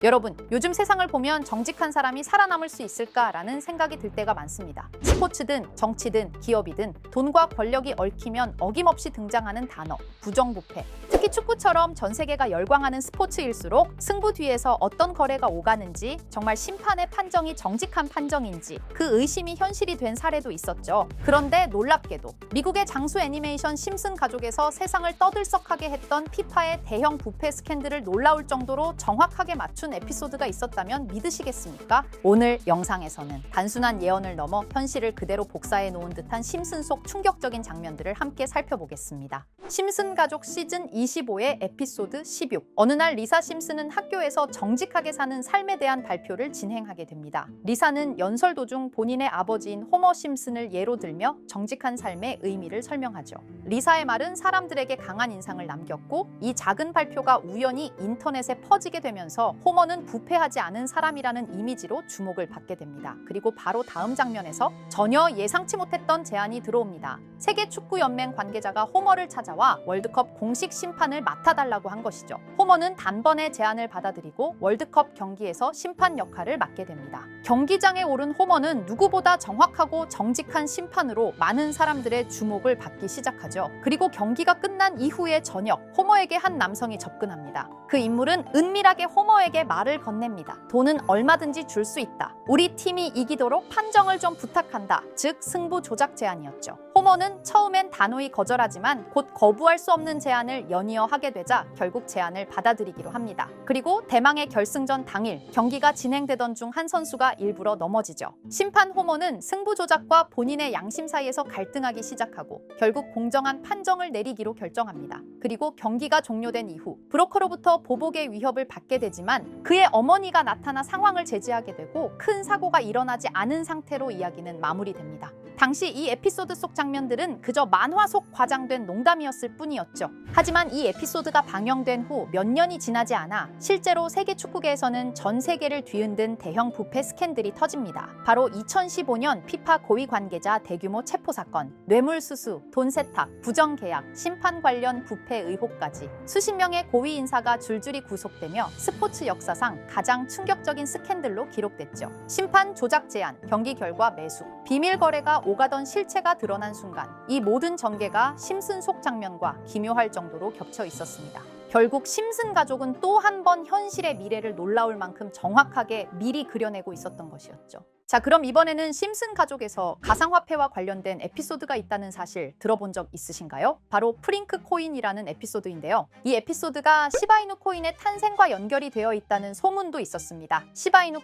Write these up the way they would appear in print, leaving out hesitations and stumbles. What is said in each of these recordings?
여러분, 요즘 세상을 보면 정직한 사람이 살아남을 수 있을까라는 생각이 들 때가 많습니다. 스포츠든 정치든 기업이든 돈과 권력이 얽히면 어김없이 등장하는 단어, 부정부패. 특히 축구처럼 전 세계가 열광하는 스포츠일수록 승부 뒤에서 어떤 거래가 오가는지, 정말 심판의 판정이 정직한 판정인지 그 의심이 현실이 된 사례도 있었죠. 그런데 놀랍게도 미국의 장수 애니메이션 심슨 가족에서 세상을 떠들썩하게 했던 피파의 대형 부패 스캔들을 놀라울 정도로 정확하게 맞춘 에피소드가 있었다면 믿으시겠습니까? 오늘 영상에서는 단순한 예언을 넘어 현실을 그대로 복사해 놓은 듯한 심슨 속 충격적인 장면들을 함께 살펴보겠습니다. 심슨 가족 시즌 25의 에피소드 16. 어느 날 리사 심슨은 학교에서 정직하게 사는 삶에 대한 발표를 진행하게 됩니다. 리사는 연설 도중 본인의 아버지인 호머 심슨을 예로 들며 정직한 삶의 의미를 설명하죠. 리사의 말은 사람들에게 강한 인상을 남겼고, 이 작은 발표가 우연히 인터넷에 퍼지게 되면서 호머는 부패하지 않은 사람이라는 이미지로 주목을 받게 됩니다. 그리고 바로 다음 장면에서 전혀 예상치 못했던 제안이 들어옵니다. 세계축구연맹 관계자가 호머를 찾아와 월드컵 공식 심판을 맡아달라고 한 것이죠. 호머는 단번에 제안을 받아들이고 월드컵 경기에서 심판 역할을 맡게 됩니다. 경기장에 오른 호머는 누구보다 정확하고 정직한 심판으로 많은 사람들의 주목을 받기 시작하죠. 그리고 경기가 끝난 이후의 저녁, 호머에게 한 남성이 접근합니다. 그 인물은 은밀하게 호머에게 말을 건넵니다. 돈은 얼마든지 줄 수 있다. 우리 팀이 이기도록 판정을 좀 부탁한다. 즉 승부 조작 제안이었죠. 호머는 처음엔 단호히 거절하지만 곧 거부할 수 없는 제안을 연이어 하게 되자 결국 제안을 받아들이기로 합니다. 그리고 대망의 결승전 당일, 경기가 진행되던 중 한 선수가 일부러 넘어지죠. 심판 호머는 승부 조작과 본인의 양심 사이에서 갈등하기 시작하고 결국 공정한 판정을 내리기로 결정합니다. 그리고 경기가 종료된 이후 브로커로부터 보복의 위협을 받게 되지만 그의 어머니가 나타나 상황을 제지하게 되고 큰 사고가 일어나지 않은 상태로 이야기는 마무리됩니다. 당시 이 에피소드 속 장면들은 그저 만화 속 과장된 농담이었을 뿐이었죠. 하지만 이 에피소드가 방영된 후 몇 년이 지나지 않아 실제로 세계 축구계에서는 전 세계를 뒤흔든 대형 부패 스캔들이 터집니다. 바로 2015년 피파 고위 관계자 대규모 체포 사건, 뇌물수수, 돈 세탁, 부정계약, 심판 관련 부패 의혹까지 수십 명의 고위 인사가 줄줄이 구속되며 스포츠 역사상 가장 충격적인 스캔들로 기록됐죠. 심판 조작 제안, 경기 결과 매수, 비밀 거래가 오가던 실체가 드러난 순간 이 모든 전개가 심슨 속 장면과 기묘할 정도로 겹쳐 있었습니다. 결국 심슨 가족은 또 한 번 현실의 미래를 놀라울 만큼 정확하게 미리 그려내고 있었던 것이었죠. 자, 그럼 이번에는 심슨 가족에서 가상화폐와 관련된 에피소드가 있다는 사실 들어본 적 있으신가요? 바로 프링크 코인이라는 에피소드인데요. 이 에피소드가 시바이누 코인의 탄생과 연결이 되어 있다는 소문도 있었습니다. 시바이누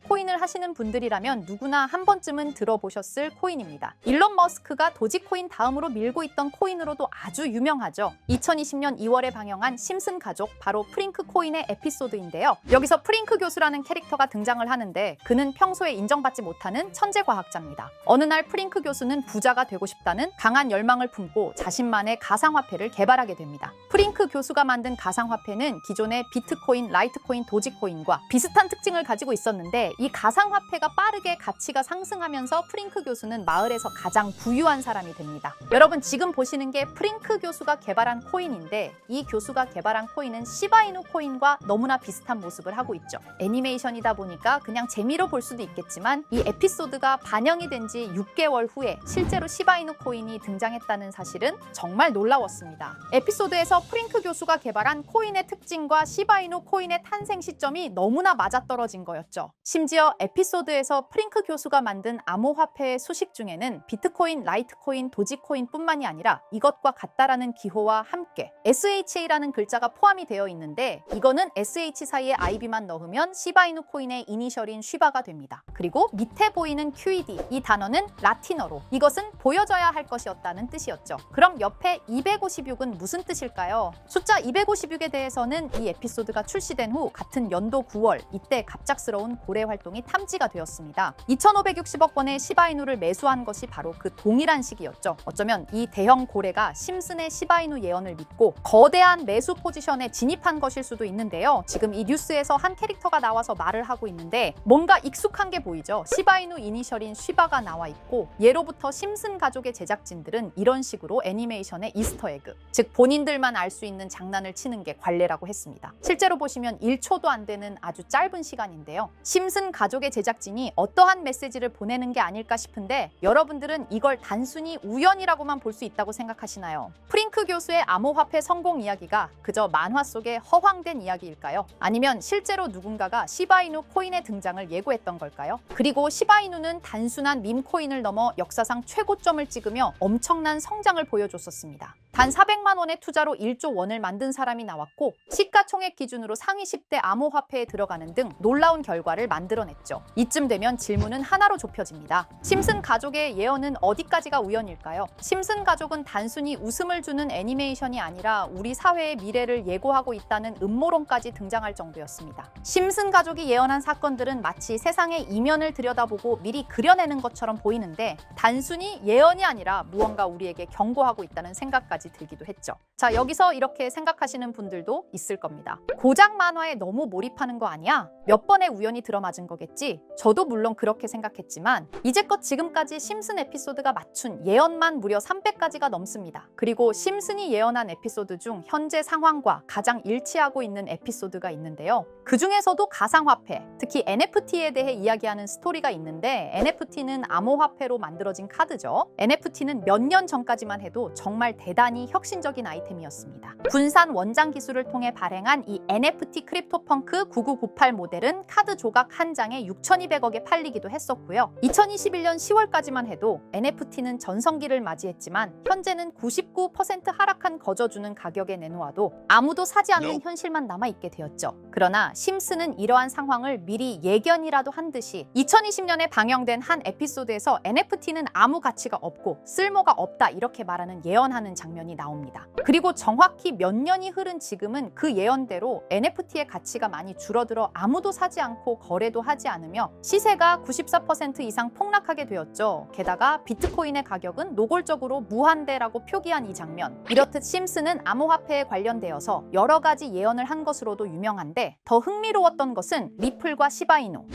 코인을 하시는 분들이라면 누구나 한 번쯤은 들어보셨을 코인입니다. 일론 머스크가 도지코인 다음으로 밀고 있던 코인으로도 아주 유명하죠. 2020년 2월에 방영한 심슨 가족, 바로 프링크 코인의 에피소드인데요. 여기서 프링크 교수라는 캐릭터가 등장을 하는데 그는 평소에 인정받지 못하는 천재 과학자입니다. 어느 날 프링크 교수는 부자가 되고 싶다는 강한 열망을 품고 자신만의 가상화폐를 개발하게 됩니다. 프링크 교수가 만든 가상화폐는 기존의 비트코인, 라이트코인, 도지코인과 비슷한 특징을 가지고 있었는데 이 가상화폐가 빠르게 가치가 상승하면서 프링크 교수는 마을에서 가장 부유한 사람이 됩니다. 여러분, 지금 보시는 게 프링크 교수가 개발한 코인인데 이 교수가 개발한 코인은 시바이누 코인과 너무나 비슷한 모습을 하고 있죠. 애니메이션이다 보니까 그냥 재미로 볼 수도 있겠지만 이 에피소드가 반영이 된 지 6개월 후에 실제로 시바이누 코인이 등장했다는 사실은 정말 놀라웠습니다. 에피소드에서 프링크 교수가 개발한 코인의 특징과 시바이누 코인의 탄생 시점이 너무나 맞아떨어진 거였죠. 심지어 에피소드에서 프링크 교수가 만든 암호화폐의 수식 중에는 비트코인, 라이트코인, 도지코인뿐만이 아니라 이것과 같다라는 기호와 함께 SHA라는 글자가 포함이 되어 있는데 이거는 SH 사이에 IB만 넣으면 시바이누 코인의 이니셜인 쉬바가 됩니다. 그리고 밑에 보이는 QED, 이 단어는 라틴어로 이것은 보여져야 할 것이었다는 뜻이었죠. 그럼 옆에 256은 무슨 뜻일까요? 숫자 256에 대해서는 이 에피소드가 출시된 후 같은 연도 9월, 이때 갑작스러운 고래 활동이 탐지가 되었습니다. 2,560억 원의 시바이누를 매수한 것이 바로 그 동일한 시기였죠. 어쩌면 이 대형 고래가 심슨의 시바이누 예언을 믿고 거대한 매수 포지션에 진입한 것일 수도 있는데요. 지금 이 뉴스에서 한 캐릭터가 나와서 말을 하고 있는데 뭔가 익숙한 게 보이죠. 말이죠. 시바이누 이니셜인 쉬바가 나와 있고 예로부터 심슨 가족의 제작진들은 이런 식으로 애니메이션의 이스터에그, 즉 본인들만 알 수 있는 장난을 치는 게 관례라고 했습니다. 실제로 보시면 1초도 안 되는 아주 짧은 시간인데요. 심슨 가족의 제작진이 어떠한 메시지를 보내는 게 아닐까 싶은데 여러분들은 이걸 단순히 우연이라고만 볼 수 있다고 생각하시나요? 프링크 교수의 암호화폐 성공 이야기가 그저 만화 속의 허황된 이야기일까요? 아니면 실제로 누군가가 시바이누 코인의 등장을 예고했던 걸까요? 그리고 시바이누는 단순한 밈코인을 넘어 역사상 최고점을 찍으며 엄청난 성장을 보여줬었습니다. 단 400만 원의 투자로 1조 원을 만든 사람이 나왔고 시가총액 기준으로 상위 10대 암호화폐에 들어가는 등 놀라운 결과를 만들어냈죠. 이쯤 되면 질문은 하나로 좁혀집니다. 심슨 가족의 예언은 어디까지가 우연일까요? 심슨 가족은 단순히 웃음을 주는 애니메이션이 아니라 우리 사회의 미래를 예고하고 있다는 음모론까지 등장할 정도였습니다. 심슨 가족이 예언한 사건들은 마치 세상의 이면을 들여다보고 미리 그려내는 것처럼 보이는데 단순히 예언이 아니라 무언가 우리에게 경고하고 있다는 생각까지 들기도 했죠. 자, 여기서 이렇게 생각하시는 분들도 있을 겁니다. 고작 만화에 너무 몰입하는 거 아니야? 몇 번의 우연이 들어맞은 거겠지? 저도 물론 그렇게 생각했지만 이제껏 지금까지 심슨 에피소드가 맞춘 예언만 무려 300가지가 넘습니다. 그리고 심슨이 예언한 에피소드 중 현재 상황과 가장 일치하고 있는 에피소드가 있는데요. 그 중에서도 가상화폐, 특히 NFT에 대해 이야기하는 스토리가 있는데 NFT는 암호화폐로 만들어진 카드죠. NFT는 몇 년 전까지만 해도 정말 대단히 혁신적인 아이템이었습니다. 분산 원장 기술을 통해 발행한 이 NFT 크립토펑크 9998 모델은 카드 조각 한 장에 6,200억에 팔리기도 했었고요. 2021년 10월까지만 해도 NFT는 전성기를 맞이했지만 현재는 99% 하락한 거저주는 가격에 내놓아도 아무도 사지 않는 현실만 남아있게 되었죠. 그러나 심슨은 이러한 상황을 미리 예견이라도 한 듯이 2020년에 방영된 한 에피소드에서 NFT는 아무 가치가 없고 쓸모가 없다 이렇게 말하는 예언하는 장면이 나옵니다. 그리고 정확히 몇 년이 흐른 지금은 그 예언대로 NFT의 가치가 많이 줄어들어 아무도 사지 않고 거래도 하지 않으며 시세가 94% 이상 폭락하게 되었죠. 게다가 비트코인의 가격은 노골적으로 무한대라고 표기한 이 장면. 이렇듯 심슨은 암호화폐에 관련되어서 여러 가지 예언을 한 것으로도 유명한데 더 흥미로웠던 것은 리플과 시바이누,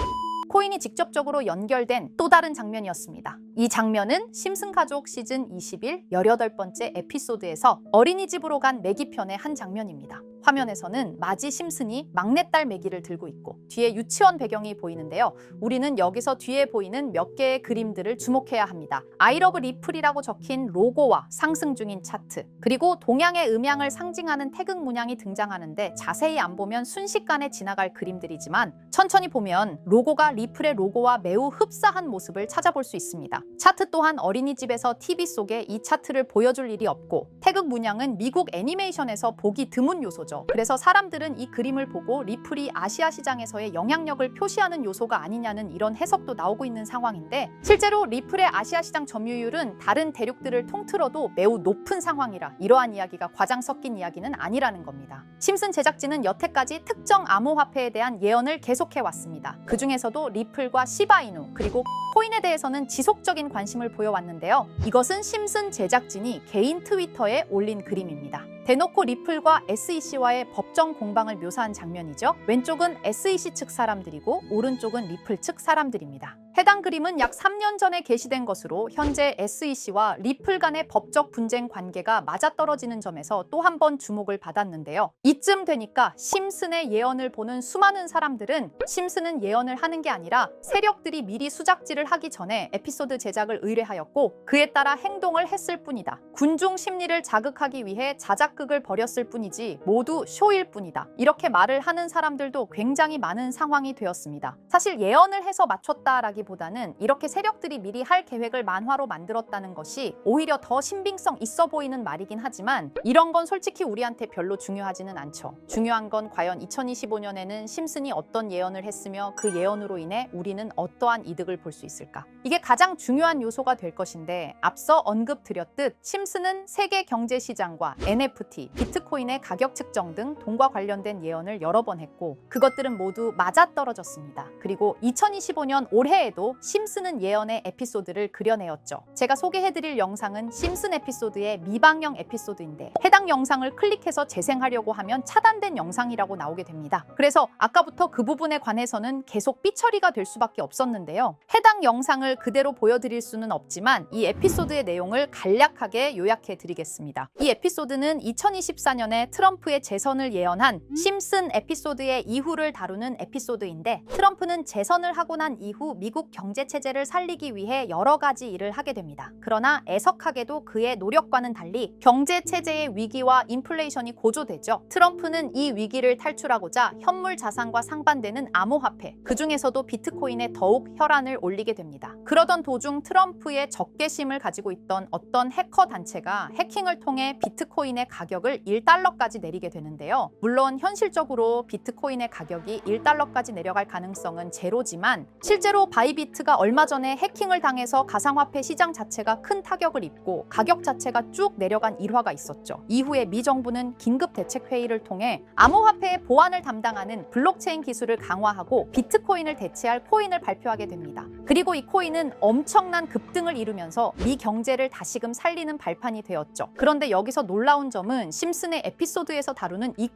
코인이 직접적으로 연결된 또 다른 장면이었습니다. 이 장면은 심슨 가족 시즌 21 18번째 에피소드에서 어린이집으로 간 매기 편의 한 장면입니다. 화면에서는 마지 심슨이 막내딸 매기를 들고 있고 뒤에 유치원 배경이 보이는데요. 우리는 여기서 뒤에 보이는 몇 개의 그림들을 주목해야 합니다. I love 리플이라고 적힌 로고와 상승 중인 차트, 그리고 동양의 음양을 상징하는 태극 문양이 등장하는데 자세히 안 보면 순식간에 지나갈 그림들이지만 천천히 보면 로고가 리플의 로고와 매우 흡사한 모습을 찾아볼 수 있습니다. 차트 또한 어린이집에서 TV 속에 이 차트를 보여줄 일이 없고 태극 문양은 미국 애니메이션에서 보기 드문 요소죠. 그래서 사람들은 이 그림을 보고 리플이 아시아 시장에서의 영향력을 표시하는 요소가 아니냐는 이런 해석도 나오고 있는 상황인데 실제로 리플의 아시아 시장 점유율은 다른 대륙들을 통틀어도 매우 높은 상황이라 이러한 이야기가 과장 섞인 이야기는 아니라는 겁니다. 심슨 제작진은 여태까지 특정 암호화폐에 대한 예언을 계속해 왔습니다. 그 중에서도 리플과 시바이누 그리고 코인에 대해서는 지속적인 관심을 보여왔는데요. 이것은 심슨 제작진이 개인 트위터에 올린 그림입니다. 대놓고 리플과 SEC와의 법정 공방을 묘사한 장면이죠. 왼쪽은 SEC 측 사람들이고 오른쪽은 리플 측 사람들입니다. 해당 그림은 약 3년 전에 게시된 것으로 현재 SEC와 리플 간의 법적 분쟁 관계가 맞아떨어지는 점에서 또 한 번 주목을 받았는데요. 이쯤 되니까 심슨의 예언을 보는 수많은 사람들은 심슨은 예언을 하는 게 아니라 세력들이 미리 수작질을 하기 전에 에피소드 제작을 의뢰하였고 그에 따라 행동을 했을 뿐이다. 군중 심리를 자극하기 위해 자작극을 벌였을 뿐이지 모두 쇼일 뿐이다. 이렇게 말을 하는 사람들도 굉장히 많은 상황이 되었습니다. 사실 예언을 해서 맞췄다라기보다는 이렇게 세력들이 미리 할 계획을 만화로 만들었다는 것이 오히려 더 신빙성 있어 보이는 말이긴 하지만 이런 건 솔직히 우리한테 별로 중요하지는 않죠. 중요한 건 과연 2025년에는 심슨이 어떤 예언을 했으며 그 예언으로 인해 우리는 어떠한 이득을 볼 수 있을까? 이게 가장 중요한 요소가 될 것인데 앞서 언급드렸듯 심슨은 세계 경제 시장과 NFT, 비트코인의 가격 측정 등 돈과 관련된 예언을 여러 번 했고 그것들은 모두 맞아떨어졌습니다. 그리고 2025년 올해에도 이후에도 심슨은 예언의 에피소드를 그려내었죠. 제가 소개해드릴 영상은 심슨 에피소드의 미방영 에피소드인데 해당 영상을 클릭해서 재생하려고 하면 차단된 영상이라고 나오게 됩니다. 그래서 아까부터 그 부분에 관해서는 계속 삐처리가 될 수밖에 없었는데요. 해당 영상을 그대로 보여드릴 수는 없지만 이 에피소드의 내용을 간략하게 요약해 드리겠습니다. 이 에피소드는 2024년에 트럼프의 재선을 예언한 심슨 에피소드의 이후를 다루는 에피소드인데, 트럼프는 재선을 하고 난 이후 미국 경제 체제를 살리기 위해 여러 가지 일을 하게 됩니다. 그러나 애석하게도 그의 노력과는 달리 경제 체제의 위기와 인플레이션이 고조되죠. 트럼프는 이 위기를 탈출하고자 현물 자산과 상반되는 암호화폐, 그 중에서도 비트코인에 더욱 혈안을 올리게 됩니다. 그러던 도중 트럼프의 적개심을 가지고 있던 어떤 해커 단체가 해킹을 통해 비트코인의 가격을 1달러까지 내리게 되는데요. 물론 현실적으로 비트코인의 가격이 1달러까지 내려갈 가능성은 제로지만, 실제로 바이비트가 얼마 전에 해킹을 당해서 가상화폐 시장 자체가 큰 타격을 입고 가격 자체가 쭉 내려간 일화가 있었죠. 이후에 미 정부는 긴급 대책 회의를 통해 암호화폐의 보안을 담당하는 블록체인 기술을 강화하고 비트코인을 대체할 코인을 발표하게 됩니다. 그리고 이 코인은 엄청난 급등을 이루면서 미 경제를 다시금 살리는 발판이 되었죠. 그런데 여기서 놀라운 점은 심슨의 에피소드에서 다루는 이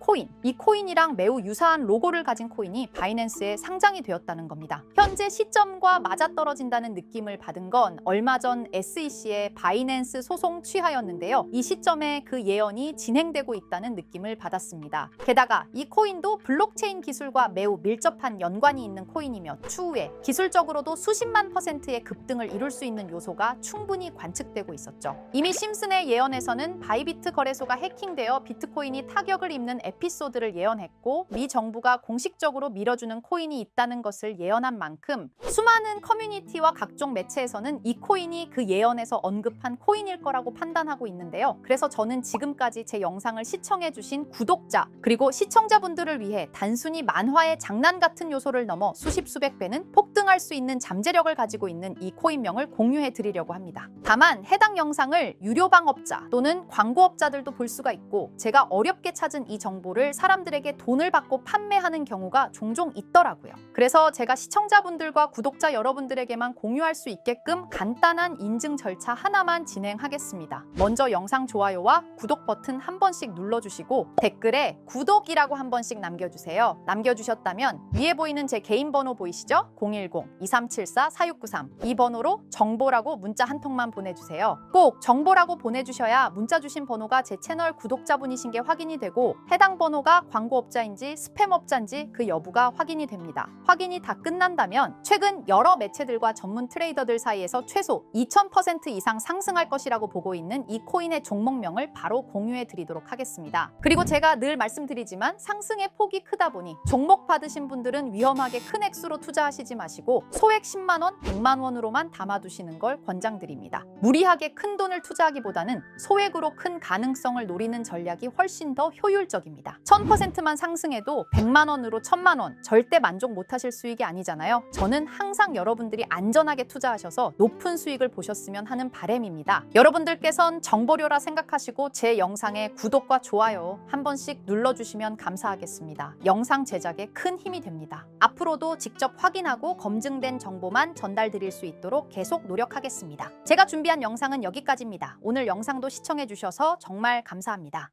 코인이랑 매우 유사한 로고를 가진 코인이 바이낸스에 상장이 되었다는 겁니다. 현재 시점과 맞아떨어진다는 느낌을 받은 건 얼마 전 SEC의 바이낸스 소송 취하였는데요. 이 시점에 그 예언이 진행되고 있다는 느낌을 받았습니다. 게다가 이 코인도 블록체인 기술과 매우 밀접한 연관이 있는 코인이며 추후에 기술적으로도 수십만 %의 급등을 이룰 수 있는 요소가 충분히 관측되고 있었죠. 이미 심슨의 예언에서는 바이비트 거래소가 해킹되어 비트코인이 타격을 입는 에피소드를 예언했고, 미 정부가 공식적으로 밀어주는 코인이 있다는 것을 예언한 만큼 수많은 커뮤니티와 각종 매체에서는 이 코인이 그 예언에서 언급한 코인일 거라고 판단하고 있는데요. 그래서 저는 지금까지 제 영상을 시청해주신 구독자 그리고 시청자분들을 위해 단순히 만화의 장난 같은 요소를 넘어 수십 수백 배는 폭등할 수 있는 잠재력을 가지고 있는 이 코인명을 공유해 드리려고 합니다. 다만 해당 영상을 유료방업자 또는 광고업자들도 볼 수가 있고, 제가 어렵게 찾은 이 정보를 사람들에게 돈을 받고 판매하는 경우가 종종 있더라고요. 그래서 제가 시청자분들과 구독자 여러분들에게만 공유할 수 있게끔 간단한 인증 절차 하나만 진행하겠습니다. 먼저 영상 좋아요와 구독 버튼 한 번씩 눌러주시고 댓글에 구독이라고 한 번씩 남겨주세요. 남겨주셨다면 위에 보이는 제 개인 번호 보이시죠? 010-2374-4693, 이 번호로 정보라고 문자 한 통만 보내주세요. 꼭 정보라고 보내주셔야 문자 주신 번호가 제 채널 구독자분이신 게 확인이 되고, 해당 번호가 광고업자인지 스팸업자인지 그 여부가 확인이 됩니다. 확인이 다 끝난다면 최근 여러 매체들과 전문 트레이더들 사이에서 최소 2000% 이상 상승할 것이라고 보고 있는 이 코인의 종목명을 바로 공유해 드리도록 하겠습니다. 그리고 제가 늘 말씀드리지만 상승의 폭이 크다 보니 종목 받으신 분들은 위험하게 큰 액수로 투자하시지 마시고 소액 10만 원, 100만 원으로만 담아두시는 걸 권장드립니다. 무리하게 큰 돈을 투자하기보다는 소액으로 큰 가능성을 노리는 전략이 훨씬 더 효율적입니다. 1000%만 상승해도 100만 원으로 1000만 원, 절대 만족 못하실 수익이 아니잖아요. 저는 항상 여러분들이 안전하게 투자하셔서 높은 수익을 보셨으면 하는 바람입니다. 여러분들께선 정보료라 생각하시고 제 영상에 구독과 좋아요 한 번씩 눌러주시면 감사하겠습니다. 영상 제작에 큰 힘이 됩니다. 앞으로도 직접 확인하고 검증된 정보만 전달드릴 수 있도록 계속 노력하겠습니다. 제가 준비한 영상은 여기까지입니다. 오늘 영상도 시청해주셔서 정말 감사합니다.